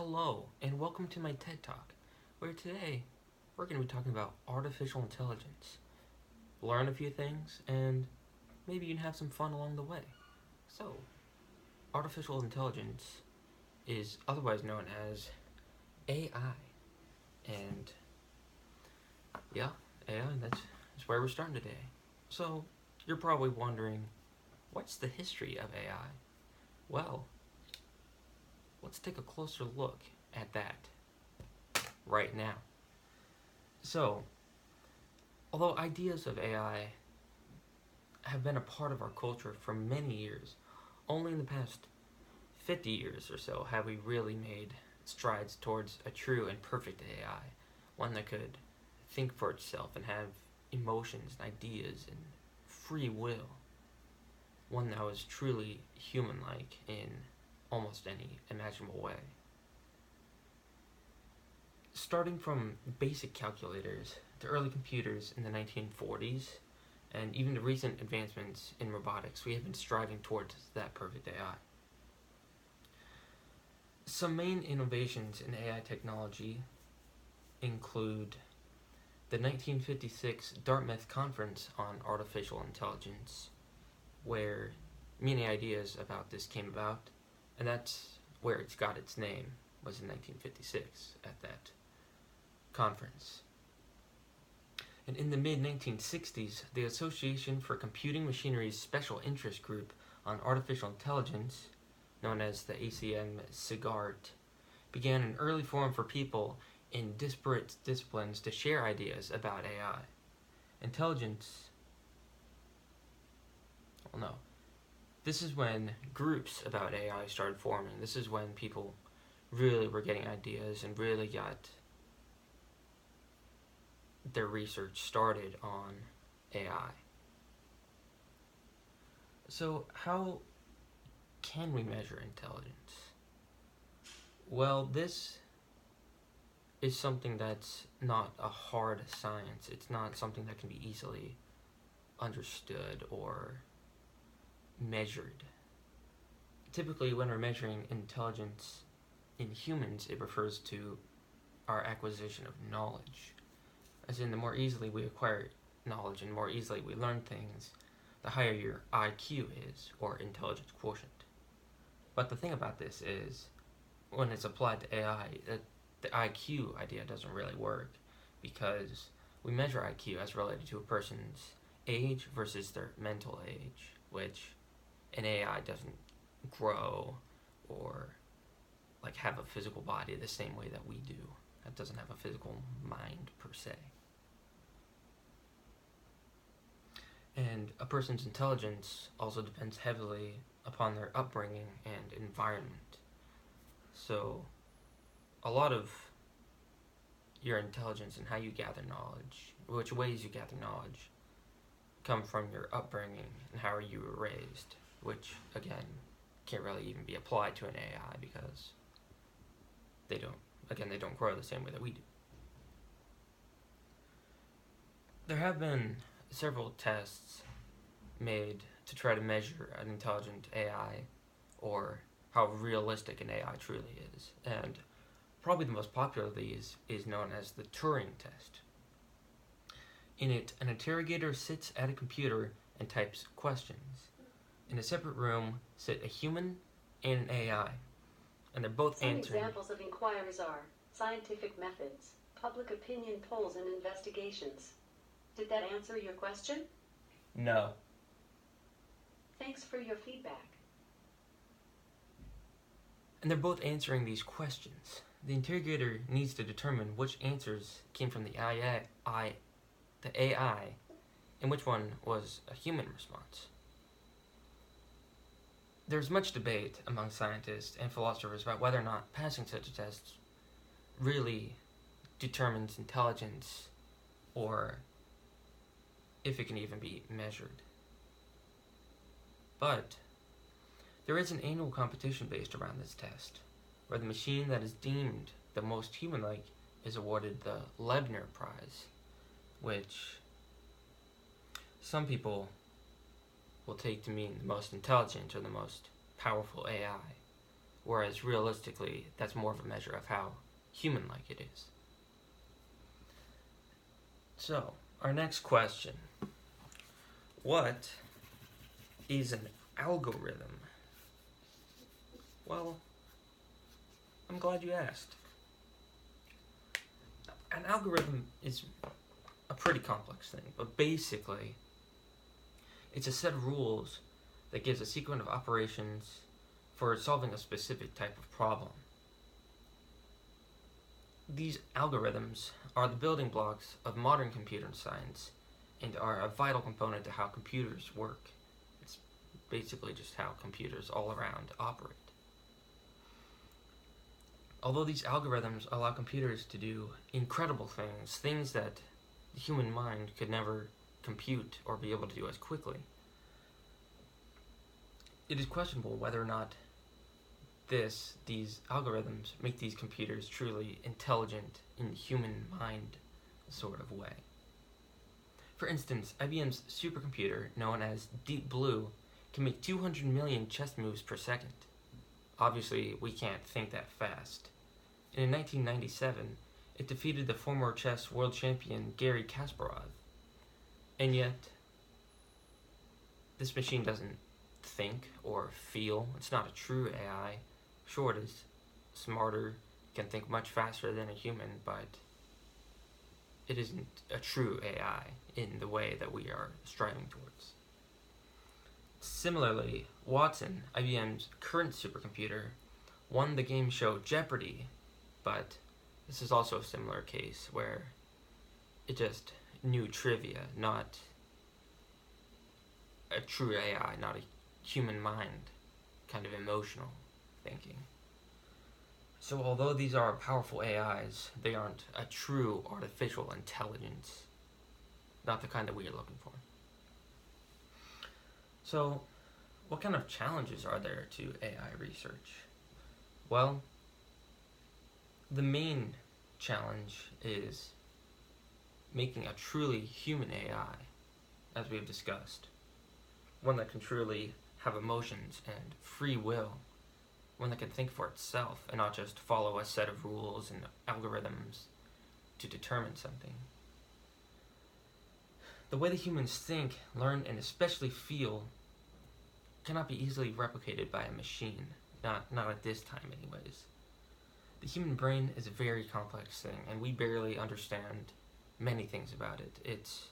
Hello, and welcome to my TED Talk, where today we're going to be talking about artificial intelligence. Learn a few things, and maybe you can have some fun along the way. So, artificial intelligence is otherwise known as AI. And yeah, AI, that's where we're starting today. So, you're probably wondering, what's the history of AI? Well, let's take a closer look at that right now. So, although ideas of AI have been a part of our culture for many years, only in the past 50 years or so have we really made strides towards a true and perfect AI, one that could think for itself and have emotions and ideas and free will, one that was truly human like in almost any imaginable way. Starting from basic calculators to early computers in the 1940s, and even to recent advancements in robotics, we have been striving towards that perfect AI. Some main innovations in AI technology include the 1956 Dartmouth Conference on Artificial Intelligence, where many ideas about this came about, and that's where it's got its name, was in 1956 at that conference. And in the mid-1960s, the Association for Computing Machinery's Special Interest Group on Artificial Intelligence, known as the ACM-SIGART, began an early forum for people in disparate disciplines to share ideas about AI. Intelligence, well, no. This is when groups about AI started forming. This is when people really were getting ideas and really got their research started on AI. So, how can we measure intelligence? Well, this is something that's not a hard science. It's not something that can be easily understood or measured. Typically, when we're measuring intelligence in humans, it refers to our acquisition of knowledge. As in, the more easily we acquire knowledge and the more easily we learn things, the higher your IQ is, or intelligence quotient. But the thing about this is, when it's applied to AI, the IQ idea doesn't really work, because we measure IQ as related to a person's age versus their mental age, which an AI doesn't grow or like have a physical body the same way that we do. It doesn't have a physical mind per se. And a person's intelligence also depends heavily upon their upbringing and environment. So, a lot of your intelligence and how you gather knowledge, which ways you gather knowledge, come from your upbringing and how you were raised, which, again, can't really even be applied to an AI because they don't grow the same way that we do. There have been several tests made to try to measure an intelligent AI or how realistic an AI truly is. And probably the most popular of these is known as the Turing test. In it, an interrogator sits at a computer and types questions. In a separate room sit a human and an AI, and they're both Some answering. examples of inquiries are scientific methods, public opinion polls and investigations. Did that answer your question? No. Thanks for your feedback. And they're both answering these questions. The interrogator needs to determine which answers came from the AI, and which one was a human response. There's much debate among scientists and philosophers about whether or not passing such a test really determines intelligence or if it can even be measured. But there is an annual competition based around this test, where the machine that is deemed the most human-like is awarded the Leibniz Prize, which some people will take to mean the most intelligent or the most powerful AI. whereas realistically, that's more of a measure of how human-like it is. So, our next question. What is an algorithm? Well, I'm glad you asked. An algorithm is a pretty complex thing, but basically, it's a set of rules that gives a sequence of operations for solving a specific type of problem. These algorithms are the building blocks of modern computer science and are a vital component to how computers work. It's basically just how computers all around operate. Although these algorithms allow computers to do incredible things, things that the human mind could never compute or be able to do as quickly, it is questionable whether or not these algorithms make these computers truly intelligent in human mind sort of way. For instance, IBM's supercomputer, known as Deep Blue, can make 200 million chess moves per second. Obviously, we can't think that fast. And in 1997, it defeated the former chess world champion Garry Kasparov. And yet, this machine doesn't think or feel. It's not a true AI. Sure, it is smarter, can think much faster than a human, but it isn't a true AI in the way that we are striving towards. Similarly, Watson, IBM's current supercomputer, won the game show Jeopardy! But this is also a similar case where it just knew trivia, not a true AI, not a human mind, kind of emotional thinking. So although these are powerful AIs, they aren't a true artificial intelligence, not the kind that we are looking for. So, what kind of challenges are there to AI research? Well, the main challenge is making a truly human AI, as we have discussed. One that can truly have emotions and free will. One that can think for itself and not just follow a set of rules and algorithms to determine something. The way that humans think, learn, and especially feel cannot be easily replicated by a machine. Not at this time anyways. The human brain is a very complex thing, and we barely understand many things about it. Its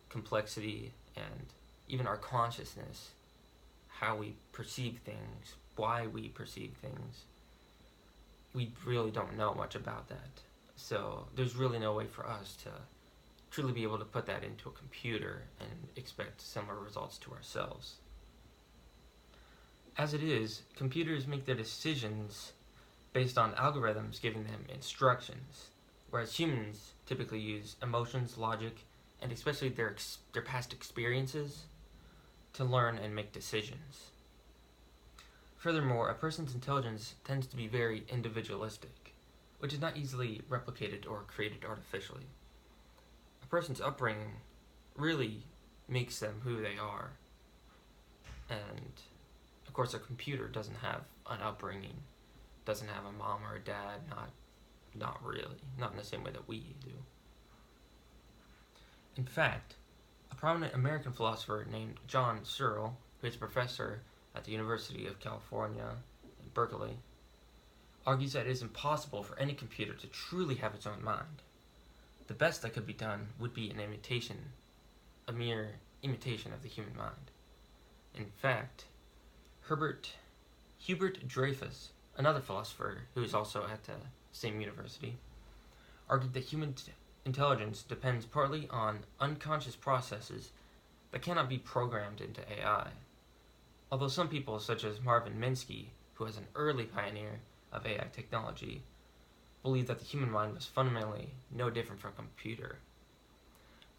complexity and even our consciousness, how we perceive things, why we perceive things. We really don't know much about that. So there's really no way for us to truly be able to put that into a computer and expect similar results to ourselves. As it is, computers make their decisions based on algorithms giving them instructions, whereas humans typically use emotions, logic, and especially their past experiences to learn and make decisions. Furthermore, a person's intelligence tends to be very individualistic, which is not easily replicated or created artificially. A person's upbringing really makes them who they are, and of course a computer doesn't have an upbringing, doesn't have a mom or a dad, not really, not in the same way that we do. In fact, a prominent American philosopher named John Searle, who is a professor at the University of California in Berkeley, argues that it is impossible for any computer to truly have its own mind. The best that could be done would be an imitation, a mere imitation of the human mind. In fact, Hubert Dreyfus, another philosopher who is also at the same university, argued that human intelligence depends partly on unconscious processes that cannot be programmed into AI. Although some people, such as Marvin Minsky, who was an early pioneer of AI technology, believe that the human mind was fundamentally no different from a computer.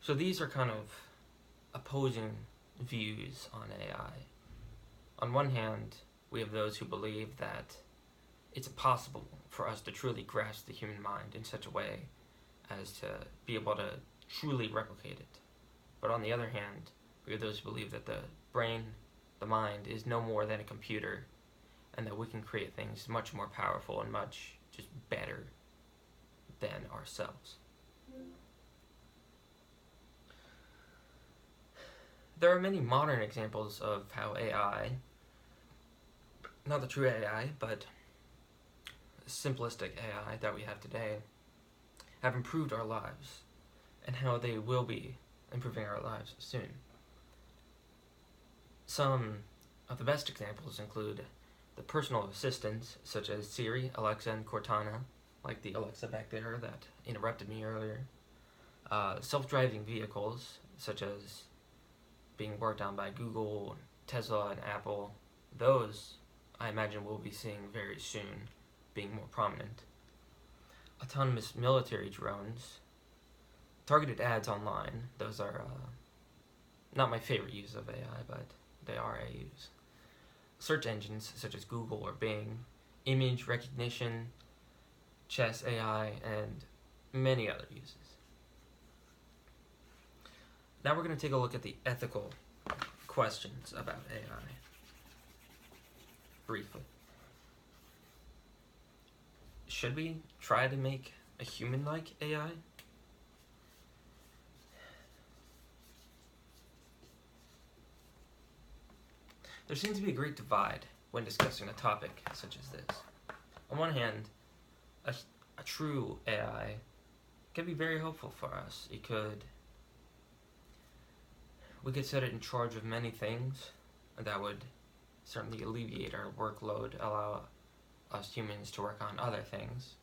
So these are kind of opposing views on AI. On one hand, we have those who believe that it's impossible for us to truly grasp the human mind in such a way as to be able to truly replicate it. But on the other hand, we have those who believe that the brain, the mind, is no more than a computer, and that we can create things much more powerful and much just better than ourselves. There are many modern examples of how AI, not the true AI, but simplistic AI that we have today, have improved our lives, and how they will be improving our lives soon. Some of the best examples include the personal assistants such as Siri, Alexa, and Cortana, like the Alexa back there that interrupted me earlier. Self-driving vehicles such as being worked on by Google, Tesla, and Apple. Those, I imagine, we'll be seeing very soon being more prominent. Autonomous military drones. Targeted ads online. Those are not my favorite use of AI, but they are a use. Search engines such as Google or Bing. Image recognition, chess AI, and many other uses. Now we're going to take a look at the ethical questions about AI, briefly. Should we try to make a human-like AI? There seems to be a great divide when discussing a topic such as this. On one hand, a true AI can be very helpful for us. We could set it in charge of many things that would certainly alleviate our workload, allow us humans to work on other things.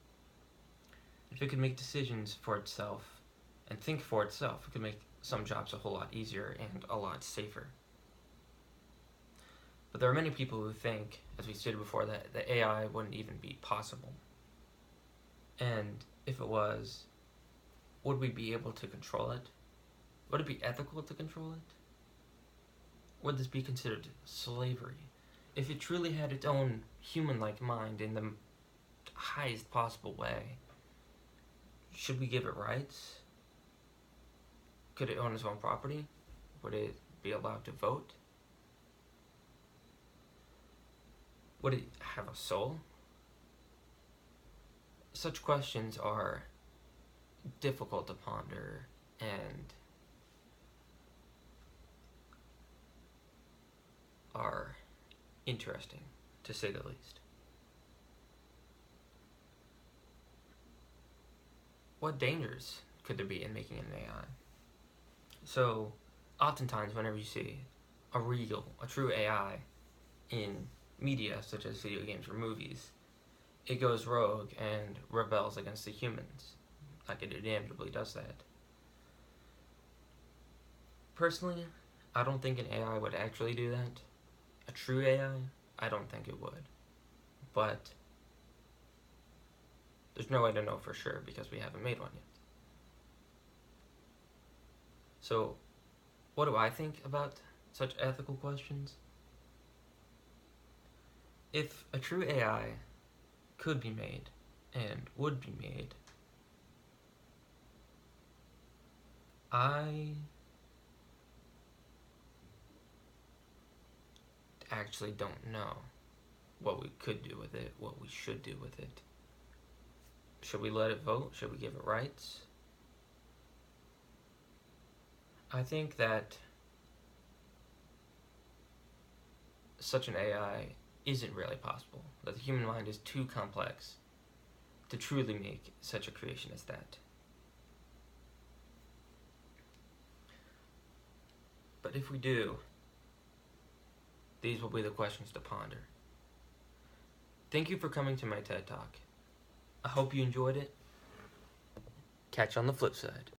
If it could make decisions for itself and think for itself, it could make some jobs a whole lot easier and a lot safer. But there are many people who think, as we stated before, that the AI wouldn't even be possible. And if it was, would we be able to control it? Would it be ethical to control it? Would this be considered slavery? If it truly had its own human-like mind in the highest possible way, should we give it rights? Could it own its own property? Would it be allowed to vote? Would it have a soul? Such questions are difficult to ponder and are interesting, to say the least. What dangers could there be in making an AI? So, oftentimes whenever you see a true AI in media, such as video games or movies, it goes rogue and rebels against the humans. Like, it inevitably does that. Personally, I don't think an AI would actually do that. A true AI, I don't think it would. But there's no way to know for sure because we haven't made one yet. So, what do I think about such ethical questions? If a true AI could be made and would be made, I actually don't know what we could do with it, what we should do with it. Should we let it vote? Should we give it rights? I think that such an AI isn't really possible, that the human mind is too complex to truly make such a creation as that. But if we do, these will be the questions to ponder. Thank you for coming to my TED Talk. I hope you enjoyed it. Catch you on the flip side.